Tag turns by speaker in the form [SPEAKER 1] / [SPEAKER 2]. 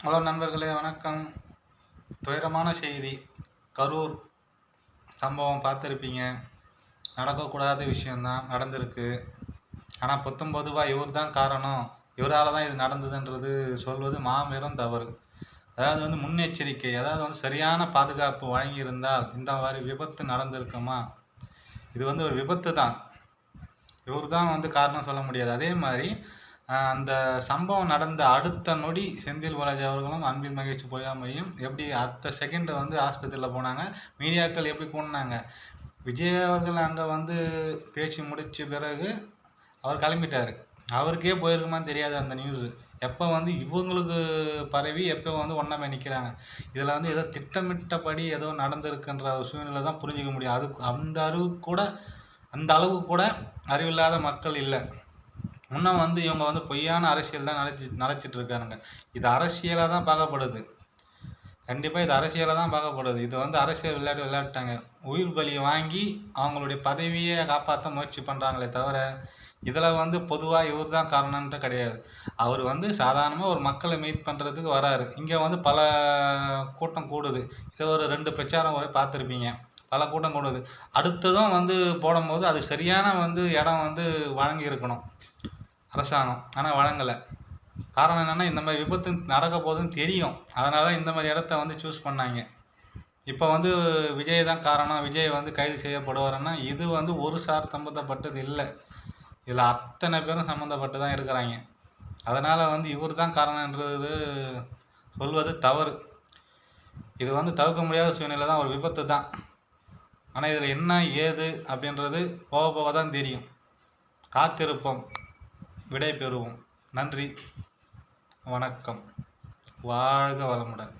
[SPEAKER 1] Hello நண்பர்களே, வணக்கம். துயரமான செய்தி. கரூர் சம்பவம் பார்த்துருப்பீங்க. நடக்கக்கூடாத விஷயந்தான் நடந்திருக்கு. ஆனால் பொதுவாக இவர் தான் காரணம், இவரால் தான் இது நடந்ததுன்றது சொல்வது மாபெரும் தவறு. அதாவது முன்னெச்சரிக்கை, அதாவது சரியான பாதுகாப்பு வழங்கியிருந்தால் இந்த மாதிரி விபத்து நடந்திருக்குமா? இது ஒரு விபத்து தான். இவர் தான் காரணம் சொல்ல முடியாது. அதே மாதிரி அந்த சம்பவம் நடந்த அடுத்த நொடி செந்தில் பாலாஜி அவர்களும் அன்பில் மகேஷ் பொய்யாமையும் எப்படி அடுத்த செகண்ட் ஆஸ்பத்திரியில் போனாங்க. மீடியாக்கள் எப்படி போனாங்க. விஜய் அவர்கள் அங்கே பேசி முடித்த பிறகு அவர் கிளம்பிட்டார். அவருக்கே போயிருக்குமான்னு தெரியாது அந்த நியூஸு. எப்போ இவங்களுக்கு பரவி எப்போ ஒன்றாமே நிற்கிறாங்க. இதில் ஏதோ திட்டமிட்டபடி ஏதோ நடந்திருக்குன்ற ஒரு சூழ்நிலை தான் புரிஞ்சிக்க முடியும். அந்த அளவுக்கு கூட அறிவில்லாத மக்கள் இல்லை. இன்னும் இவங்க பொய்யான அரசியல் தான் நடத்திட்டு இருக்கானுங்க. இது அரசியலாக தான் பார்க்கப்படுது. கண்டிப்பாக இது அரசியலாக தான் பார்க்கப்படுது. இது அரசியல் விளையாட்டாங்க. உயிர் பலியை வாங்கி அவங்களுடைய பதவியை காப்பாற்ற முயற்சி பண்ணுறாங்களே தவிர இதில் பொதுவாக இவர் தான் காரணம்ன்ட்டு கிடையாது. அவர் சாதாரணமாக ஒரு மக்களை மீட் பண்ணுறதுக்கு வராரு. இங்கே பல கூட்டம் கூடுது. இதை ஒரு 2 பிரச்சாரம் வரை பார்த்துருப்பீங்க. பல கூட்டம் கூடுது. அடுத்ததும் போடும்போது அது சரியான இடம் வழங்கி இருக்கணும் அரசாங்கம். ஆனால் வழங்கலை. காரணம் என்னென்னா, இந்த மாதிரி விபத்து நடக்க போகுதுன்னு தெரியும். அதனால தான் இந்த மாதிரி இடத்த சூஸ் பண்ணாங்க. இப்போ விஜய் தான் காரணம், விஜய் கைது செய்யப்படுவாருன்னா இது ஒரு சார் சம்மந்தப்பட்டது இல்லை. இதில் அத்தனை பேரும் சம்மந்தப்பட்டு தான் இருக்கிறாங்க. அதனால் இவர் தான் காரணன்றது சொல்வது தவறு. இது தவிர்க்க முடியாத சூழ்நிலை தான், ஒரு விபத்து தான். ஆனால் இதில் என்ன ஏது அப்படின்றது போக போக தான் தெரியும். காத்திருப்போம், விடை பெறுவோம். நன்றி, வணக்கம். வாழ்க வளமுடன்.